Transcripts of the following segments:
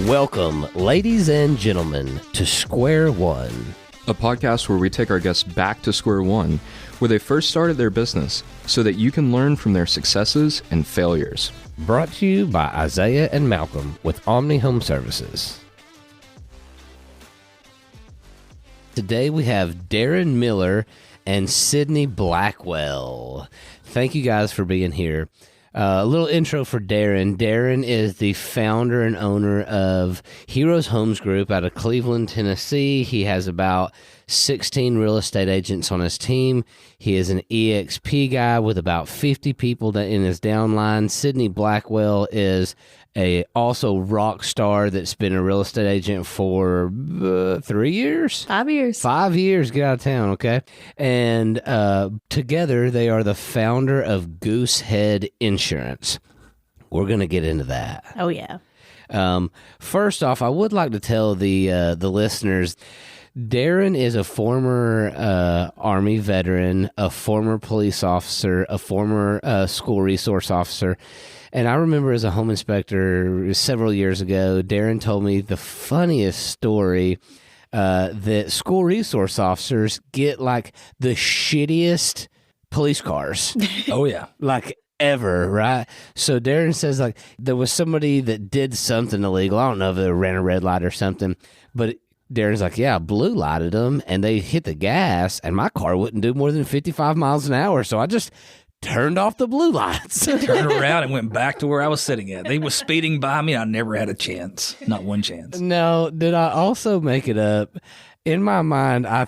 Welcome, ladies and gentlemen, to Square One, a podcast where we take our guests back to square one, where they first started their business, so that you can learn from their successes and failures. brought to you by Isaiah and Malcolm with Omni Home Services. Today we have Darren Miller and Sydney Blackwell. Thank you guys for being here. A little intro for Darren. Darren is the founder and owner of Heroes Homes Group out of Cleveland, Tennessee. He has about 16 real estate agents on his team. He is an EXP guy with about 50 people in his downline. Sydney Blackwell is also rock star that's been a real estate agent for 3 years? 5 years. 5 years, get out of town, okay? And together they are the founder of Goosehead Insurance. We're going to get into that. Oh, yeah. First off, I would like to tell the listeners, Darren is a former Army veteran, a former police officer, a former school resource officer. And I remember as a home inspector several years ago, Darren told me the funniest story that school resource officers get like the shittiest police cars. Oh, yeah. Like ever, right? So Darren says like there was somebody that did something illegal. I don't know if they ran a red light or something, but Darren's like, yeah, blue lighted them and they hit the gas and my car wouldn't do more than 55 miles an hour. So I just turned off the blue lights. Turned around and went back to where I was sitting at. They was speeding by me. I never had a chance. Not one chance. No, did I also make it up? In my mind, I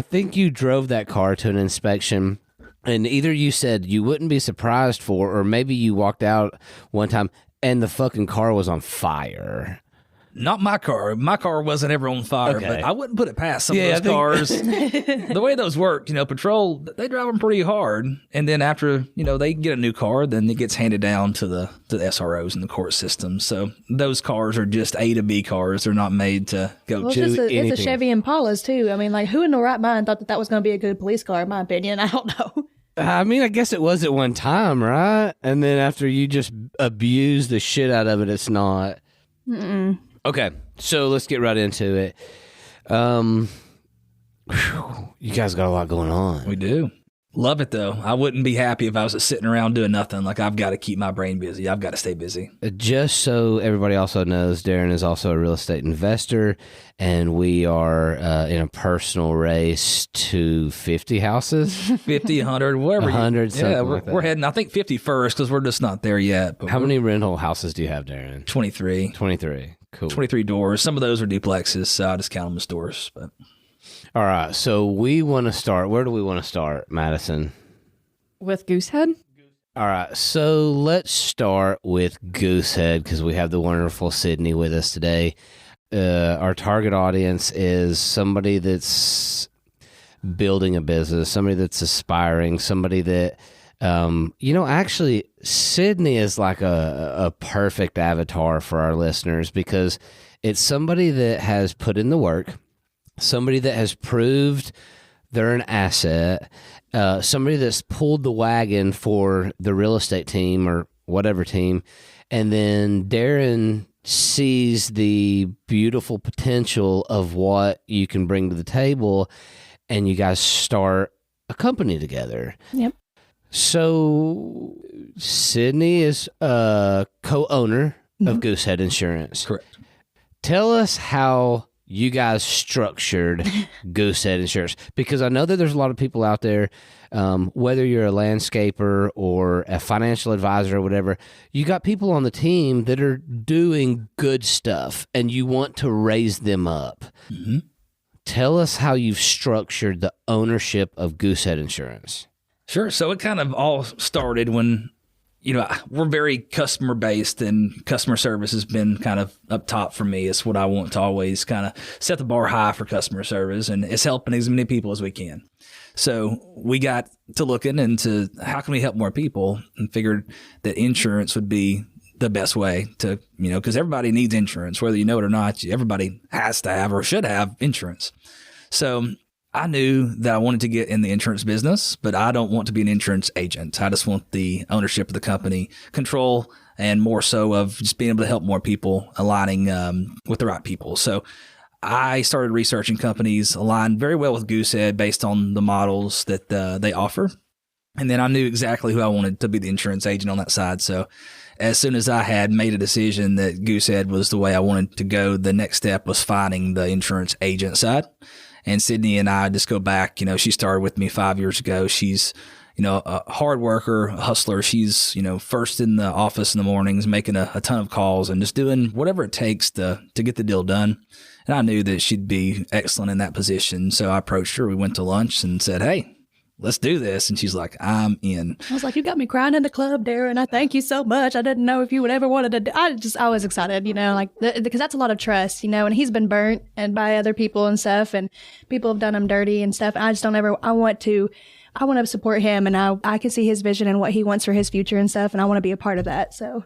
think you drove that car to an inspection and either you said you wouldn't be surprised for, or maybe you walked out one time and the fucking car was on fire. Not my car. My car wasn't ever on fire, Okay. but I wouldn't put it past some of those cars. The way those work, patrol, they drive them pretty hard. And then after, they get a new car, then it gets handed down to the SROs and the court system. So those cars are just A to B cars. They're not made to go Well, to it's a Chevy Impalas, too. I mean, like, who in the right mind thought that was going to be a good police car, in my opinion? I don't know. I mean, I guess it was at one time, right? And then after you just abuse the shit out of it, it's not. Mm-mm. Okay, so let's get right into it. You guys got a lot going on. We do. Love it, though. I wouldn't be happy if I was just sitting around doing nothing. Like, I've got to keep my brain busy. I've got to stay busy. Just so everybody also knows, Darren is also a real estate investor, and we are in a personal race to 50 houses. 50, 100, whatever. 100, something yeah, like that. we're heading, I think, 50 first because we're just not there yet. But How many rental houses do you have, Darren? 23. 23. Cool. 23 doors. Some of those are duplexes, so I just count them as doors. But All right, so we want to start. Where do we want to start, Madison? With Goosehead? All right, so let's start with Goosehead because we have the wonderful Sydney with us today. Our target audience is somebody that's building a business, somebody that's aspiring, somebody that, actually, Sydney is like a perfect avatar for our listeners because it's somebody that has put in the work, somebody that has proved they're an asset, somebody that's pulled the wagon for the real estate team or whatever team, and then Darren sees the beautiful potential of what you can bring to the table, and you guys start a company together. Yep. So Sydney is a co-owner of Goosehead Insurance. correct. Tell us how you guys structured Goosehead Insurance, because I know that there's a lot of people out there, whether you're a landscaper or a financial advisor or whatever, you got people on the team that are doing good stuff and you want to raise them up. Mm-hmm. Tell us how you've structured the ownership of Goosehead Insurance. Sure. So it kind of all started when, we're very customer based and customer service has been kind of up top for me. It's what I want to always kind of set the bar high for customer service, and it's helping as many people as we can. So we got to looking into how can we help more people and figured that insurance would be the best way to, because everybody needs insurance, whether you know it or not. Everybody has to have or should have insurance. So I knew that I wanted to get in the insurance business, but I don't want to be an insurance agent. I just want the ownership of the company, control and more so of just being able to help more people aligning with the right people. So I started researching companies aligned very well with Goosehead based on the models that they offer. And then I knew exactly who I wanted to be the insurance agent on that side. So as soon as I had made a decision that Goosehead was the way I wanted to go, the next step was finding the insurance agent side. And Sydney and I just go back, she started with me 5 years ago. She's, a hard worker, a hustler. She's, first in the office in the mornings, making a ton of calls and just doing whatever it takes to get the deal done. And I knew that she'd be excellent in that position. So I approached her. We went to lunch and said, hey, let's do this. And she's like, I'm in. I was like, you got me crying in the club, Darren. I thank you so much. I didn't know if you would ever wanted to do. I was excited, because that's a lot of trust, and he's been burnt and by other people and stuff, and people have done him dirty and stuff. I just don't ever, I want to support him, and I can see his vision and what he wants for his future and stuff. And I want to be a part of that. So.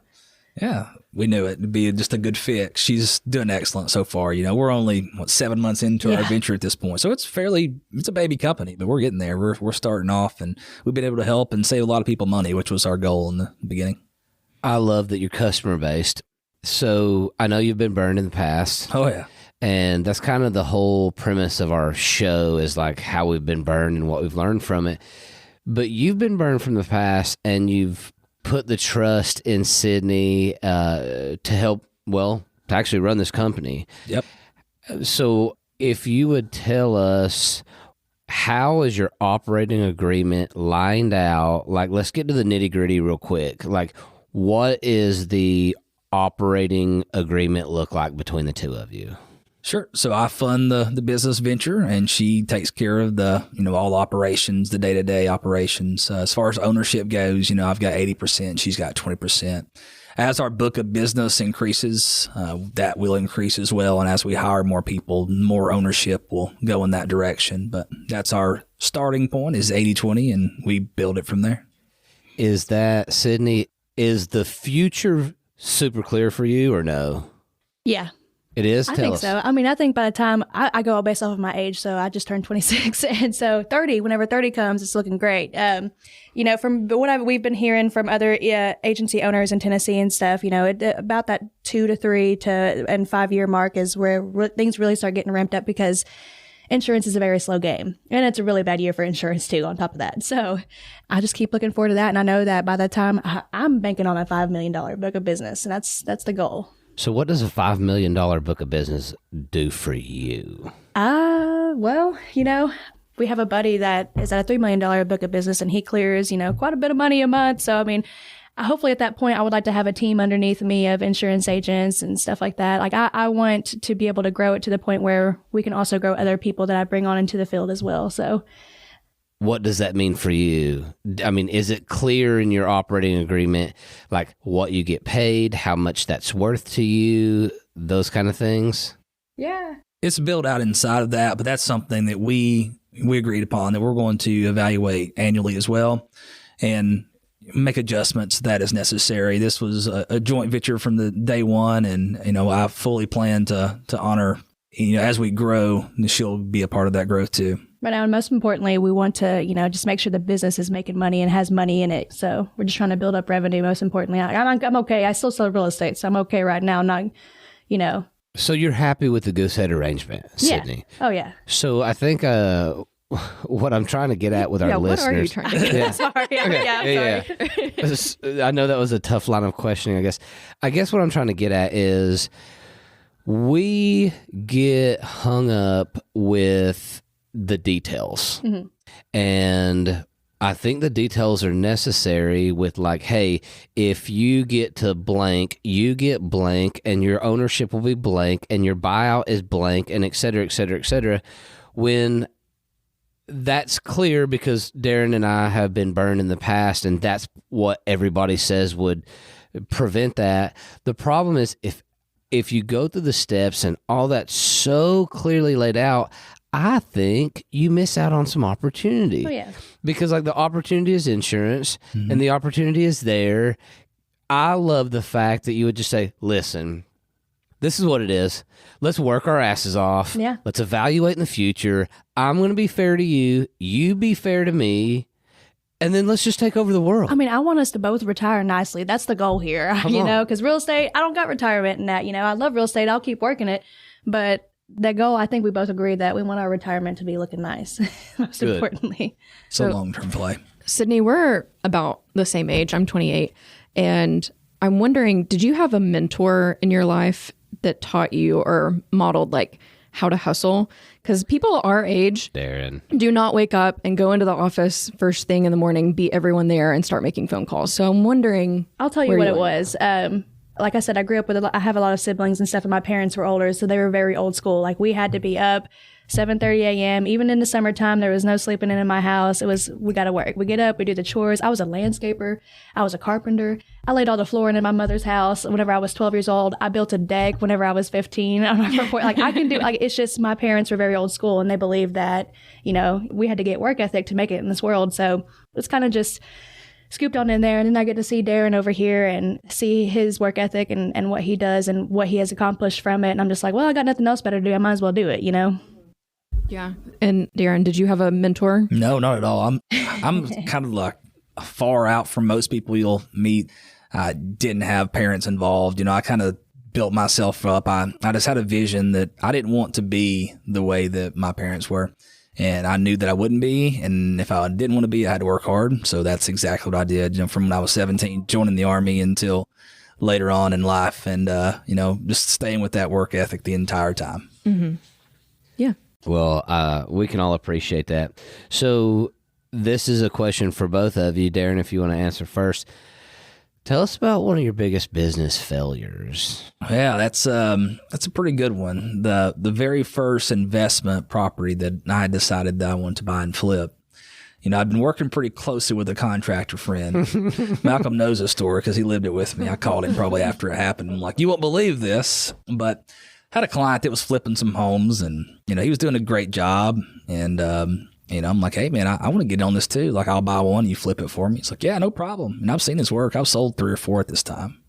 Yeah, we knew it would be just a good fit. She's doing excellent so far. We're only 7 months into our venture at this point. So it's a baby company, but we're getting there. We're starting off, and we've been able to help and save a lot of people money, which was our goal in the beginning. I love that you're customer based. So I know you've been burned in the past. Oh, yeah. And that's kind of the whole premise of our show is like how we've been burned and what we've learned from it. But you've been burned from the past, and you've put the trust in Sydney to help, to actually run this company. Yep. So if you would tell us, how is your operating agreement lined out? Like, let's get to the nitty gritty real quick. Like, what is the operating agreement look like between the two of you? Sure. So I fund the business venture, and she takes care of the, all operations, the day-to-day operations. As far as ownership goes, I've got 80%, she's got 20%. As our book of business increases, that will increase as well. And as we hire more people, more ownership will go in that direction. But that's our starting point is 80-20, and we build it from there. Is that, Sydney, is the future super clear for you or no? Yeah. It is? I think so. I mean, I think by the time I go based off of my age, so I just turned 26. And so 30, whenever 30 comes, it's looking great. From what we've been hearing from other agency owners in Tennessee and stuff, about that 2 to 3 and 5 year mark is where things really start getting ramped up, because insurance is a very slow game. And it's a really bad year for insurance too, on top of that. So I just keep looking forward to that. And I know that by that time I'm banking on a $5 million book of business. And that's the goal. So what does a $5 million book of business do for you? We have a buddy that is at a $3 million book of business, and he clears, quite a bit of money a month. So, I mean, hopefully at that point, I would like to have a team underneath me of insurance agents and stuff like that. Like I want to be able to grow it to the point where we can also grow other people that I bring on into the field as well. So what does that mean for you? I mean, is it clear in your operating agreement, like what you get paid, how much that's worth to you, those kind of things? Yeah. It's built out inside of that, but that's something that we agreed upon that we're going to evaluate annually as well and make adjustments that is necessary. This was a joint venture from the day one, and, I fully plan to honor, as we grow, she'll be a part of that growth too. Right now, and most importantly, we want to, just make sure the business is making money and has money in it. So we're just trying to build up revenue. Most importantly, I'm okay. I still sell real estate, so I'm okay right now. Not, So you're happy with the Goosehead arrangement, Sydney? Yeah. Oh yeah. So I think what I'm trying to get at with our listeners. What are you trying to get at? Sorry. I'm sorry. I know that was a tough line of questioning. I guess what I'm trying to get at is we get hung up with the details. Mm-hmm. And I think the details are necessary with like, hey, if you get to blank, you get blank, and your ownership will be blank, and your buyout is blank, and et cetera, et cetera, et cetera. When that's clear, because Darren and I have been burned in the past, and that's what everybody says would prevent that. The problem is if you go through the steps and all that's so clearly laid out, I think you miss out on some opportunity. Oh, yeah. Because like the opportunity is insurance, mm-hmm. and the opportunity is there. I love the fact that you would just say, listen, this is what it is. Let's work our asses off. Yeah. Let's evaluate in the future. I'm going to be fair to you. You be fair to me. and then let's just take over the world. I mean, I want us to both retire nicely. That's the goal here, because real estate, I don't got retirement in that. I love real estate. I'll keep working it. But the goal, I think we both agree that we want our retirement to be looking nice, most importantly. So long-term play. Sydney, we're about the same age. I'm 28. And I'm wondering, did you have a mentor in your life that taught you or modeled like how to hustle? Because people our age Darren do not wake up and go into the office first thing in the morning, beat everyone there, and start making phone calls. So I'm wondering. I'll tell you what it was. Like I said, I grew up with I have a lot of siblings and stuff, and my parents were older, so they were very old school. Like, we had to be up 7:30 a.m. Even in the summertime, there was no sleeping in my house. We got to work. We get up, we do the chores. I was a landscaper. I was a carpenter. I laid all the flooring in my mother's house whenever I was 12 years old. I built a deck whenever I was 15 on our front porch. Like, I can do, like, it's just my parents were very old school, and they believed that, we had to get work ethic to make it in this world. So it's kind of just scooped on in there. And then I get to see Darren over here and see his work ethic and what he does and what he has accomplished from it. And I'm just like, well, I got nothing else better to do. I might as well do it, Yeah. And Darren, did you have a mentor? No, not at all. I'm kind of like far out from most people you'll meet. I didn't have parents involved. I kind of built myself up. I just had a vision that I didn't want to be the way that my parents were. And I knew that I wouldn't be. And if I didn't want to be, I had to work hard. So that's exactly what I did, from when I was 17, joining the Army until later on in life. And, just staying with that work ethic the entire time. Mm-hmm. Yeah. Well, we can all appreciate that. So this is a question for both of you. Darren, if you want to answer first, tell us about one of your biggest business failures. Yeah, that's a pretty good one. The very first investment property that I decided that I wanted to buy and flip. I've been working pretty closely with a contractor friend. Malcolm knows the story because he lived it with me. I called him probably after it happened. I'm like, you won't believe this, but had a client that was flipping some homes, and he was doing a great job. And I'm like, hey man, I want to get on this too. Like, I'll buy one, you flip it for me. It's like, yeah, no problem. And I've seen his work. I've sold 3 or 4 at this time.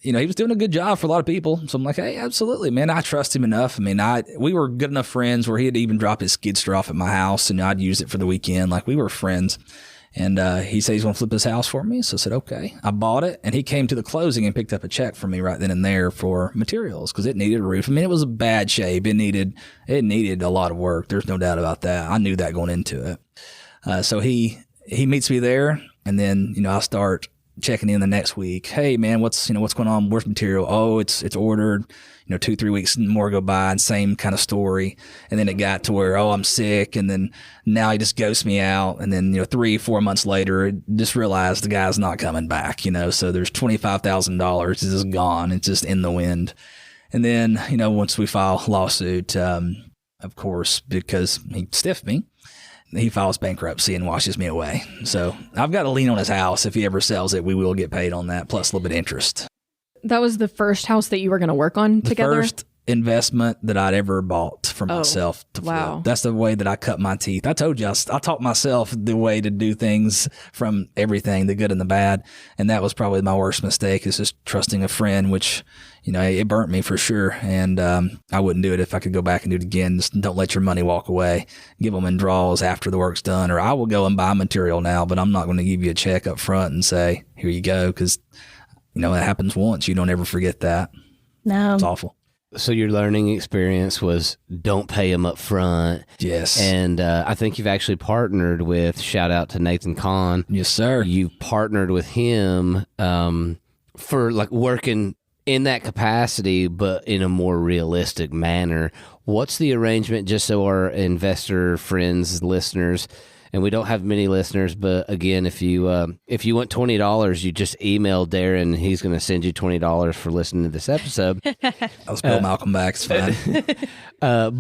He was doing a good job for a lot of people. So I'm like, hey, absolutely, man. I trust him enough. We were good enough friends where he'd even drop his skid steer off at my house, and I'd use it for the weekend. Like, we were friends. And he said he's going to flip his house for me. So I said, okay. I bought it, and he came to the closing and picked up a check for me right then and there for materials because it needed a roof. It was a bad shape. It needed a lot of work. There's no doubt about that. I knew that going into it. So he meets me there, and then, I start checking in the next week. Hey man, what's going on? Where's material? Oh, it's ordered. 2-3 weeks more go by, and same kind of story. And then it got to where, I'm sick. And then now he just ghosts me out. And then, 3-4 months later, just realized the guy's not coming back, so there's $25,000 is just gone. It's just in the wind. And then, once we file a lawsuit, of course, because he stiffed me, he files bankruptcy and washes me away. So I've got a lien on his house. If he ever sells it, we will get paid on that, plus a little bit of interest. That was the first house that you were going to work on together? The first investment that I'd ever bought for myself to flip. Wow. That's the way that I cut my teeth. I told you, I taught myself the way to do things from everything, the good and the bad. And that was probably my worst mistake, is just trusting a friend, which, it burnt me for sure. And I wouldn't do it if I could go back and do it again. Just don't let your money walk away. Give them in draws after the work's done. Or I will go and buy material now, but I'm not going to give you a check up front and say, here you go, because it happens once. You don't ever forget that. No. It's awful. So your learning experience was don't pay them up front. Yes. And I think you've actually partnered with, shout out to Nathan Kahn. Yes, sir. You've partnered with him for like working in that capacity, but in a more realistic manner. What's the arrangement, just so our investor friends, listeners, and we don't have many listeners, but again, if you want $20, you just email Darren, and he's going to send you $20 for listening to this episode. I'll spill Malcolm back. It's fine. But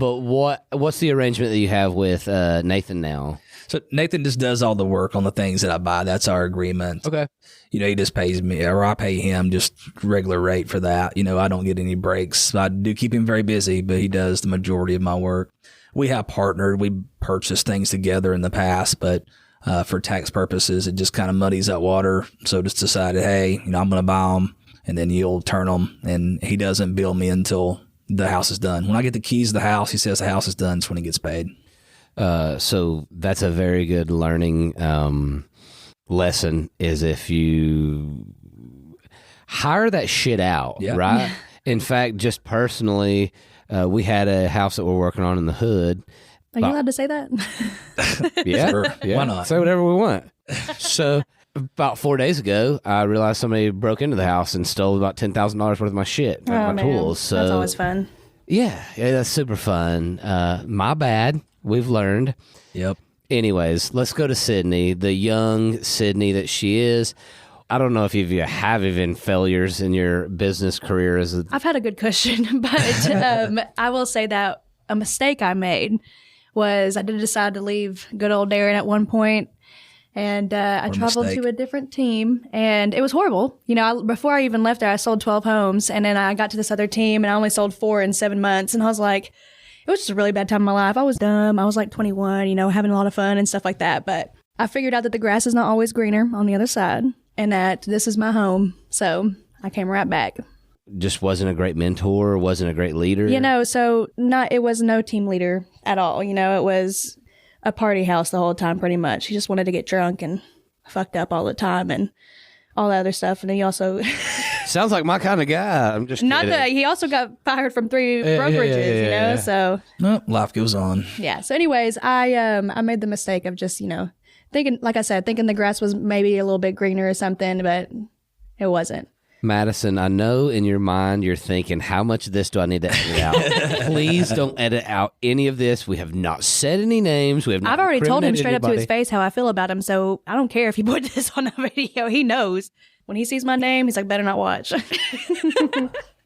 what's the arrangement that you have with Nathan now? So Nathan just does all the work on the things that I buy. That's our agreement. Okay. He just pays me, or I pay him just regular rate for that. I don't get any breaks. I do keep him very busy, but he does the majority of my work. We have partnered. We purchased things together in the past, but for tax purposes, it just kind of muddies that water. So just decided, hey, I'm going to buy them, and then you'll turn them, and he doesn't bill me until the house is done. When I get the keys to the house, he says the house is done. That's when he gets paid. So that's a very good learning lesson, is if you hire that shit out, Yeah. right? In fact, just personally, we had a house that we're working on in the hood. Are you allowed to say that? Yeah, Sure. yeah. Why not? Say whatever we want. So about 4 days ago, I realized somebody broke into the house and stole about $10,000 worth of my shit, my tools. So that's always fun. yeah, that's super fun. My bad. We've learned. Yep. Anyways, let's go to Sydney, the young Sydney that she is. I don't know if you have even failures in your business career as a I've had a good cushion, but I will say that a mistake I made was I did decide to leave good old Darren at one point, and I traveled mistake. to a different team, and it was horrible. You know, before I even left there, I sold 12 homes, and then I got to this other team, and I only sold 4 in 7 months, and I was like, it was just a really bad time in my life. I was dumb. I was like 21, you know, having a lot of fun and stuff like that, but I figured out that the grass is not always greener on the other side, and that this is my home, so I came right back. just wasn't a great mentor, wasn't a great leader. You know, so it was no team leader at all. You know, it was a party house the whole time pretty much. He just wanted to get drunk and fucked up all the time and all that other stuff. And he also Sounds like my kind of guy. I'm just not kidding. that he also got fired from 3 brokerages, you know. yeah. So No, life goes on. yeah. So anyways, I made the mistake of just, you know, thinking, like I said, thinking the grass was maybe a little bit greener or something, but it wasn't. Madison, I know in your mind you're thinking, how much of this do I need to edit out? Please don't edit out any of this. We have not said any names. We have not I've already told him incriminated straight up to his anybody. face how I feel about him, so I don't care if he put this on a video. He knows. When he sees my name, he's like, better not watch.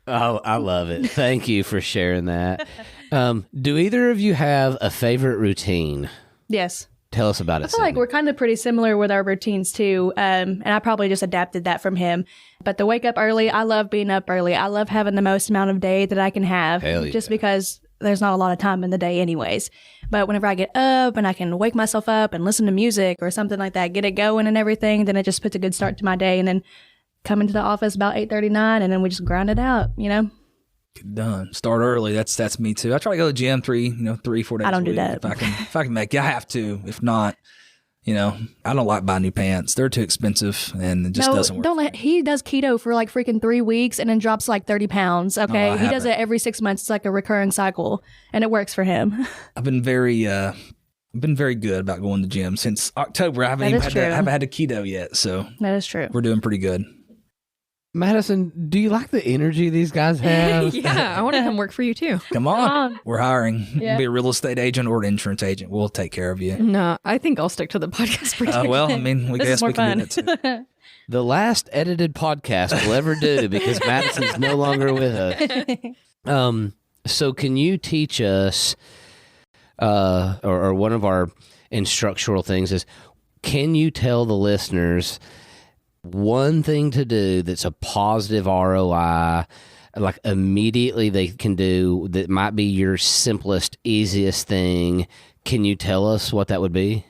Oh, I love it. Thank you for sharing that. Do either of you have a favorite routine? Yes. Tell us about it. I feel like Sydney. we're kind of pretty similar with our routines too. And I probably just adapted that from him. But the wake up early, I love being up early. I love having the most amount of day that I can have. Hell yeah. Just because there's not a lot of time in the day anyways. But whenever I get up and I can wake myself up and listen to music or something like that, get it going and everything, then it just puts a good start to my day. And then come into the office about 8:39 and then we just grind it out, you know? Get done. Start early. That's me too. I try to go to the gym 3-4 days. I don't a do week that. If I can make it. I have to. If not, I don't like buying new pants. They're too expensive and it just doesn't work. He does keto for like freaking 3 weeks and then drops like 30 pounds. Okay. I He does haven't. it every 6 months. It's like a recurring cycle and it works for him. I've been very good about going to the gym since October. I haven't That even is true. haven't had a keto yet, so That is true. we're doing pretty good. Madison, do you like the energy these guys have? Yeah, I want to come work for you too. Come on, on. we're hiring. Yeah. Be a real estate agent or an insurance agent. We'll take care of you. No, I think I'll stick to the podcast production. Well, I mean, we This guess is more we can fun. do that too. The last edited podcast we'll ever do because Madison's no longer with us. So can you teach us, or one of our instructional things is, can you tell the listeners one thing to do that's a positive ROI, like immediately they can do, that might be your simplest, easiest thing? Can you tell us what that would be?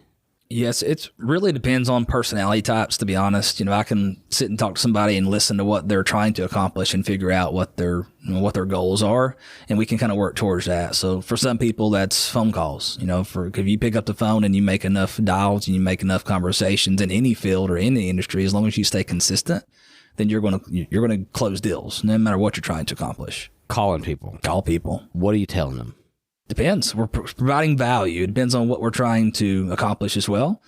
Yes, it really depends on personality types, to be honest. I can sit and talk to somebody and listen to what they're trying to accomplish and figure out what their goals are, and we can kind of work towards that. So for some people, that's phone calls. If you pick up the phone and you make enough dials and you make enough conversations in any field or any industry, as long as you stay consistent, then you're going to close deals, no matter what you're trying to accomplish. Calling people. Call people. What are you telling them? Depends. We're providing value. It depends on what we're trying to accomplish as well.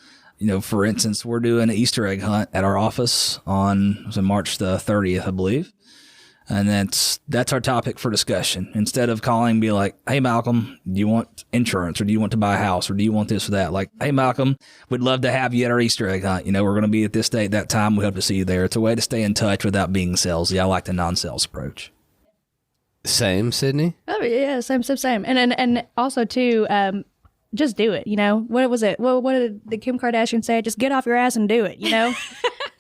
For instance, we're doing an Easter egg hunt at our office on March the 30th, I believe. And that's our topic for discussion. Instead of calling and be like, hey, Malcolm, do you want insurance, or do you want to buy a house, or do you want this or that? Like, hey, Malcolm, we'd love to have you at our Easter egg hunt. We're going to be at this date, that time. We hope to see you there. It's a way to stay in touch without being salesy. I like the non-sales approach. Same, Sydney? Oh, yeah, same. And also, too, just do it, What was it? Well, what did the Kim Kardashian say? Just get off your ass and do it, A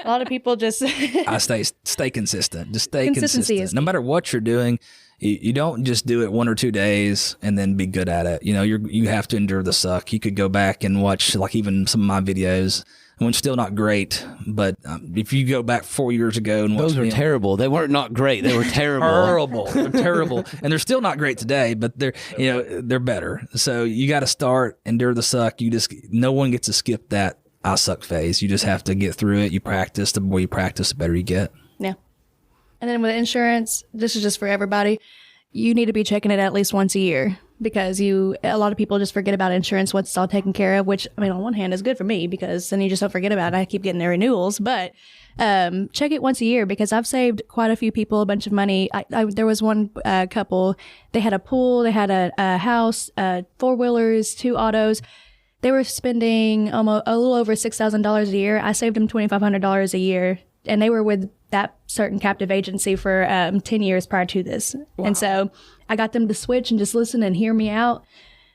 lot of people just... I stay consistent. Just stay Consistency consistent. is No matter what you're doing, you don't just do it 1 or 2 days and then be good at it. You have to endure the suck. You could go back and watch like even some of my videos. When still not great, but if you go back 4 years ago and watch Those were terrible. They weren't not great. They were terrible. Terrible. They're terrible, and they're still not great today. But they're better. So you got to start, endure the suck. No one gets to skip that I suck phase. You just have to get through it. You practice. The more you practice, the better you get. Yeah. And then with insurance, this is just for everybody. You need to be checking it at least once a year, because a lot of people just forget about insurance once it's all taken care of, which, I mean, on one hand is good for me because then you just don't forget about it. I keep getting their renewals, but check it once a year, because I've saved quite a few people a bunch of money. There was one couple, they had a pool, they had a house, 4-wheelers, 2 autos. They were spending almost a little over $6,000 a year. I saved them $2,500 a year, and they were with that certain captive agency for 10 years prior to this. Wow. And so I got them to switch and just listen and hear me out.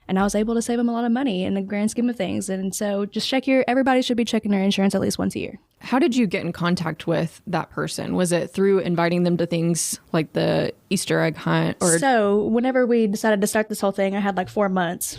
And I was able to save them a lot of money in the grand scheme of things. And so just everybody should be checking their insurance at least once a year. How did you get in contact with that person? Was it through inviting them to things like the Easter egg hunt? So whenever we decided to start this whole thing, I had like 4 months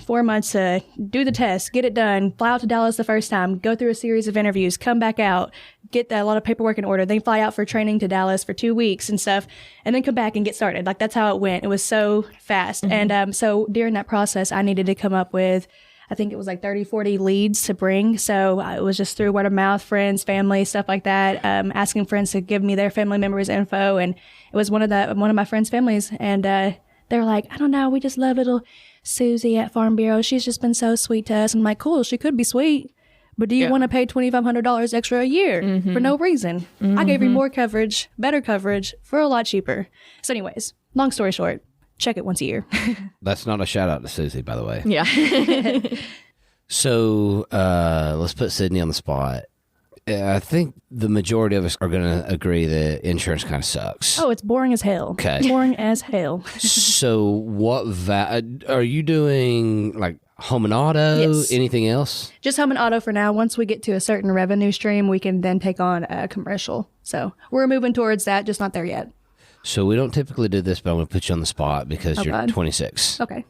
to do the test, get it done, fly out to Dallas the first time, go through a series of interviews, come back out, get a lot of paperwork in order, then fly out for training to Dallas for 2 weeks and stuff, and then come back and get started. Like, that's how it went. It was so fast. Mm-hmm. And so during that process, I needed to come up with, I think it was like 30, 40 leads to bring. So it was just through word of mouth, friends, family, stuff like that, asking friends to give me their family members' info. And it was one of my friends' families. And they were like, I don't know, we just love little Susie at Farm Bureau. She's just been so sweet to us. I'm like, cool, she could be sweet, but do you want to pay $2,500 extra a year for no reason? I gave you more coverage, better coverage for a lot cheaper. So anyways, long story short, check it once a year. That's not a shout out to Susie, by the way. Yeah. So let's put Sydney on the spot. I think the majority of us are going to agree that insurance kind of sucks. Oh, it's boring as hell. Okay. Boring as hell. So what are you doing, like home and auto? Yes. Anything else? Just home and auto for now. Once we get to a certain revenue stream, we can then take on a commercial. So we're moving towards that, just not there yet. So we don't typically do this, but I'm going to put you on the spot because you're 26. Okay.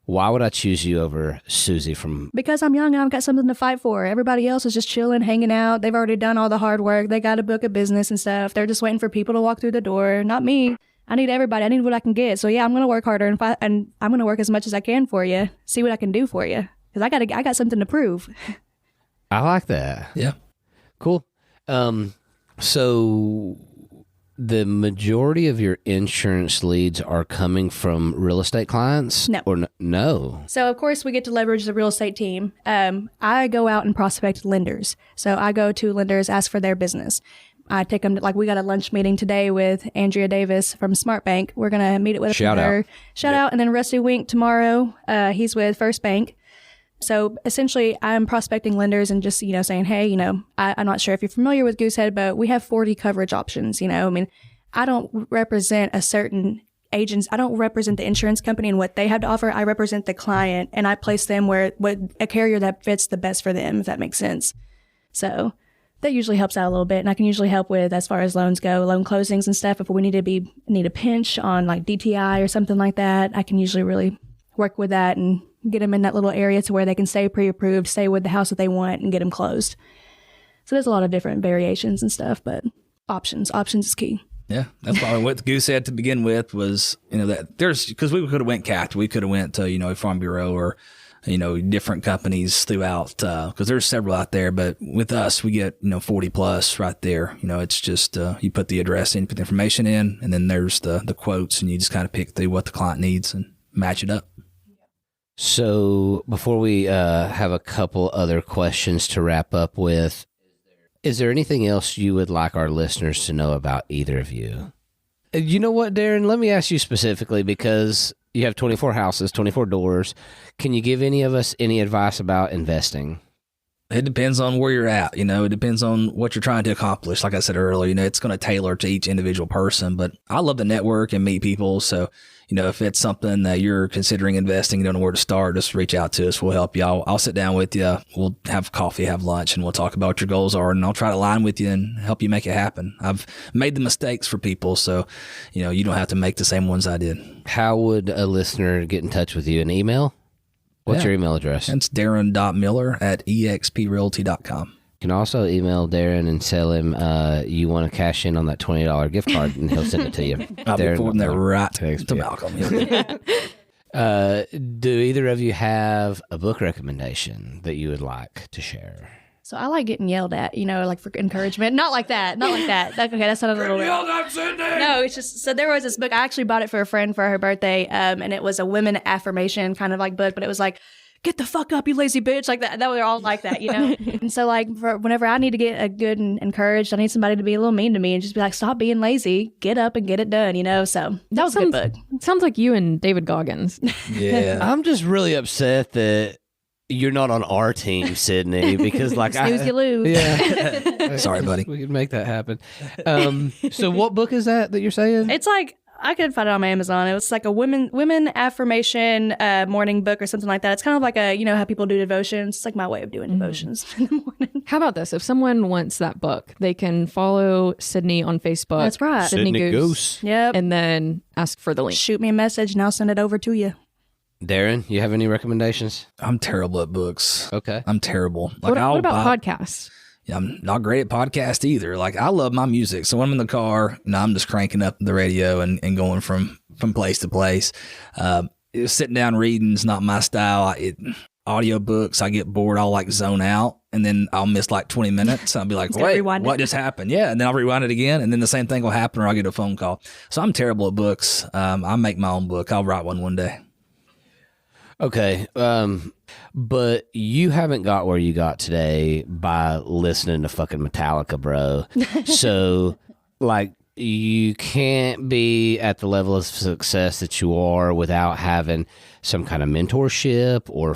Why would I choose you over Susie from... Because I'm young and I've got something to fight for. Everybody else is just chilling, hanging out. They've already done all the hard work. They got a book of business and stuff. They're just waiting for people to walk through the door. Not me. I need everybody. I need what I can get. So yeah, I'm going to work harder and I'm going to work as much as I can for you. See what I can do for you. Because I got something to prove. I like that. Yeah. Cool. So... the majority of your insurance leads are coming from real estate clients? No. Or no? So, of course, we get to leverage the real estate team. I go out and prospect lenders. So I go to lenders, ask for their business. I take them to, like, we got a lunch meeting today with Andrea Davis from Smart Bank. We're going to meet it with her. Shout out. And then Rusty Wink tomorrow. He's with First Bank. So essentially, I'm prospecting lenders and just, saying, hey, I'm not sure if you're familiar with Goosehead, but we have 40 coverage options. I mean, I don't represent a certain agents. I don't represent the insurance company and what they have to offer. I represent the client, and I place them where a carrier that fits the best for them, if that makes sense. So that usually helps out a little bit. And I can usually help with, as far as loans go, loan closings and stuff. If we need a pinch on like DTI or something like that, I can usually really work with that and get them in that little area to where they can stay pre-approved, stay with the house that they want, and get them closed. So there's a lot of different variations and stuff, but options is key. Yeah, that's why what Goosehead to begin with was, that there's, because we could have went CAT, we could have went to, a Farm Bureau or, different companies throughout, because there's several out there, but with us, we get, 40 plus right there. It's just, you put the address in, put the information in, and then there's the quotes, and you just kind of pick through what the client needs and match it up. So before we have a couple other questions to wrap up with, is there anything else you would like our listeners to know about either of you? You know what, Darren? Let me ask you specifically, because you have 24 houses, 24 doors. Can you give any of us any advice about investing? It depends on where you're at. It depends on what you're trying to accomplish. Like I said earlier, it's going to tailor to each individual person, but I love to network and meet people. So, if it's something that you're considering investing, you don't know where to start, just reach out to us. We'll help you. I'll sit down with you. We'll have coffee, have lunch, and we'll talk about what your goals are, and I'll try to align with you and help you make it happen. I've made the mistakes for people, so, you don't have to make the same ones I did. How would a listener get in touch with you? An email? What's your email address? It's darren.miller@exprealty.com. You can also email Darren and tell him you want to cash in on that $20 gift card, and he'll send it to you. I'll be forwarding that right Thanks, to Malcolm. Do either of you have a book recommendation that you would like to share? So I like getting yelled at, like for encouragement. Not like that. Okay, that's not a little bit. No, it's just, so there was this book. I actually bought it for a friend for her birthday, and it was a women affirmation kind of like book, but it was like, get the fuck up, you lazy bitch, like that. That was all like that, And so like for whenever I need to get a good and encouraged, I need somebody to be a little mean to me and just be like, stop being lazy, get up and get it done, So that was a good book. Sounds like you and David Goggins. Yeah. I'm just really upset that you're not on our team, Sydney, because like Snooze, you lose. Yeah. Sorry, buddy. We could make that happen. So what book is that you're saying? It's like, I could find it on my Amazon. It was like a women affirmation morning book or something like that. It's kind of like how people do devotions. It's like my way of doing devotions in the morning. How about this? If someone wants that book, they can follow Sydney on Facebook. That's right. Sydney Goose. Yep. And then ask for the link. Shoot me a message and I'll send it over to you. Darren, you have any recommendations? I'm terrible at books. Okay. I'm terrible. What about podcasts? Yeah, I'm not great at podcasts either. Like, I love my music. So when I'm in the car, I'm just cranking up the radio and going from place to place. Sitting down reading is not my style. Audiobooks, I get bored. I'll like zone out and then I'll miss like 20 minutes. I'll be like, wait, what just happened? Yeah. And then I'll rewind it again. And then the same thing will happen or I'll get a phone call. So I'm terrible at books. I make my own book. I'll write one day. Okay. But you haven't got where you got today by listening to fucking Metallica, bro. So, like, you can't be at the level of success that you are without having some kind of mentorship or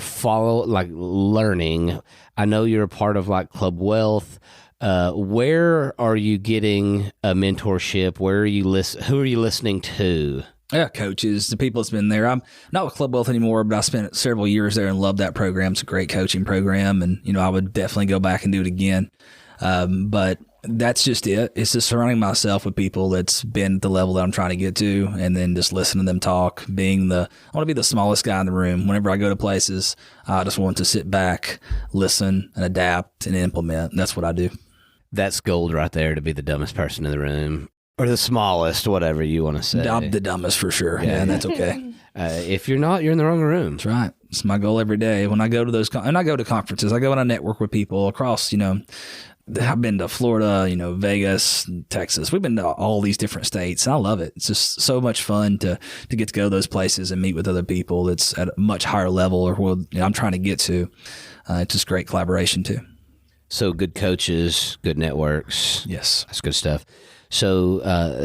learning. I know you're a part of, like, Club Wealth. Where are you getting a mentorship? Where are you who are you listening to? Yeah, coaches, the people that's been there. I'm not with Club Wealth anymore, but I spent several years there and loved that program. It's a great coaching program, and I would definitely go back and do it again. But that's just it. It's just surrounding myself with people that's been at the level that I'm trying to get to, and then just listening to them talk. I want to be the smallest guy in the room. Whenever I go to places, I just want to sit back, listen, and adapt and implement. That's what I do. That's gold right there, to be the dumbest person in the room. Or the smallest, whatever you want to say. I'm the dumbest for sure. Yeah, and that's okay. If you're not, you're in the wrong room. That's right. It's my goal every day. When I go to those, and I go to conferences, I go and I network with people across, I've been to Florida, Vegas, Texas. We've been to all these different states. And I love it. It's just so much fun to get to go to those places and meet with other people that's at a much higher level or what I'm trying to get to. It's just great collaboration too. So good coaches, good networks. Yes. That's good stuff. So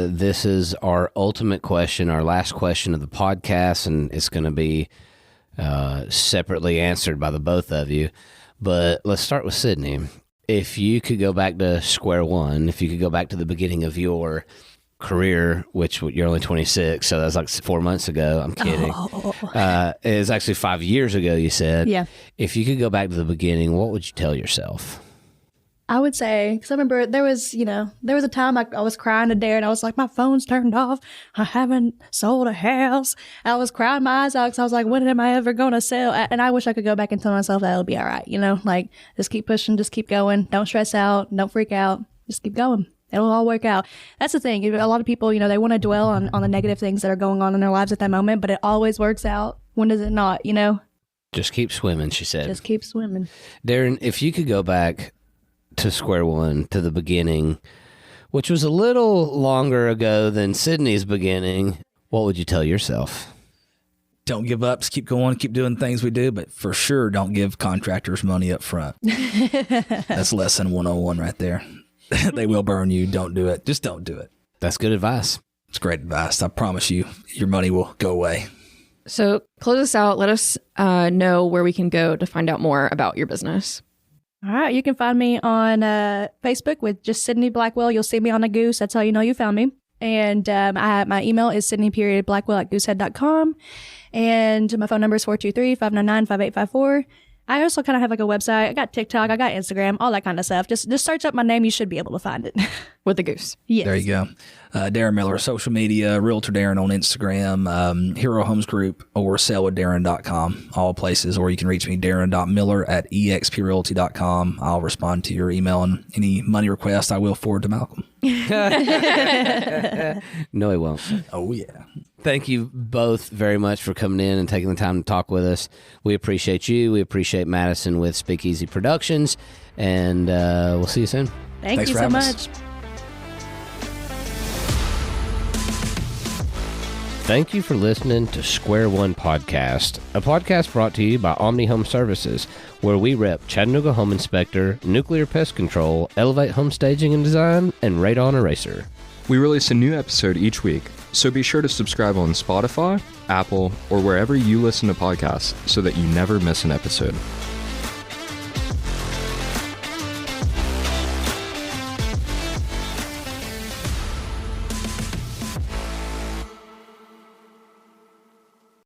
this is our ultimate question, our last question of the podcast, and it's going to be separately answered by the both of you. But let's start with Sydney. If you could go back to square one, if you could go back to the beginning of your career, which you're only 26, so that's like 4 months ago. I'm kidding. It was actually 5 years ago, you said. Yeah. If you could go back to the beginning, what would you tell yourself? I would say, because I remember there was a time I was crying to Darren. I was like, my phone's turned off. I haven't sold a house. I was crying my eyes out because I was like, when am I ever going to sell? And I wish I could go back and tell myself that it'll be all right. Like just keep pushing, just keep going. Don't stress out. Don't freak out. Just keep going. It'll all work out. That's the thing. A lot of people, they want to dwell on the negative things that are going on in their lives at that moment, but it always works out. When does it not, Just keep swimming, she said. Just keep swimming. Darren, if you could go back to square one, to the beginning, which was a little longer ago than Sydney's beginning, what would you tell yourself? Don't give up. Just keep going. Keep doing things we do, but for sure don't give contractors money up front. That's lesson 101 right there. They will burn you. Don't do it. Just don't do it. That's good advice. It's great advice. I promise you, your money will go away. So close us out. Let us know where we can go to find out more about your business. All right. You can find me on Facebook with just Sydney Blackwell. You'll see me on the Goose. That's how you know you found me. And my email is sydney.blackwell@goosehead.com. And my phone number is 423-599-5854. I also kind of have like a website. I got TikTok. I got Instagram, all that kind of stuff. Just search up my name. You should be able to find it. With the Goose. Yes. There you go. Darren Miller, social media, Realtor Darren on Instagram, Hero Homes Group, or sellwithdarren.com, all places. Or you can reach me, darren.miller@exprealty.com. I'll respond to your email, and any money request I will forward to Malcolm. No, he won't. Oh, yeah. Thank you both very much for coming in and taking the time to talk with us. We appreciate you. We appreciate Madison with Speakeasy Productions, and we'll see you soon. Thanks you for so having much. us. Thank you for listening to Square One Podcast, a podcast brought to you by Omni Home Services, where we rep Chattanooga Home Inspector, Nuclear Pest Control, Elevate Home Staging and Design, and Radon Eraser. We release a new episode each week, so be sure to subscribe on Spotify, Apple, or wherever you listen to podcasts so that you never miss an episode.